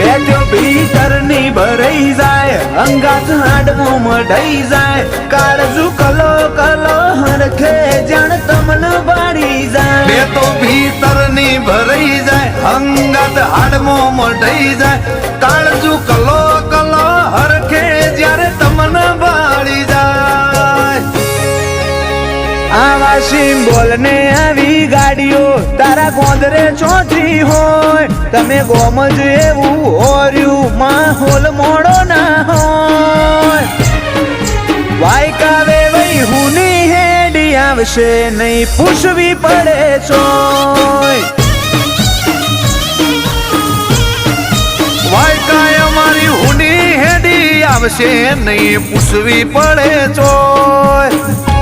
બેઠો ભીતરની ભરાઈ જાય અંગાત હાડમો મઢાઈ જાય કાળજુ કલો કલો હરખે જાણ તમન બાળી જાય બે તો ભીતરની ભરાઈ જાય અંગાત હાડમો મઢાઈ જાય કાળજુ કલો કલો હરખે જ્યારે તમન બાળી જાય આવા સિમ્બોલ ને આવી ગાડીઓ તારા ગોંદરે ચોથી હોય તમે ગોમજ એવું હોર્યું માહોલ મોડો ના હોય વાયકાવે વઈ હુની હેડી આવશે નહીં પૂછવી પડે ચોય વાયકાય અમારી હુની હેડી આવશે નહીં પૂછવી પડે ચોય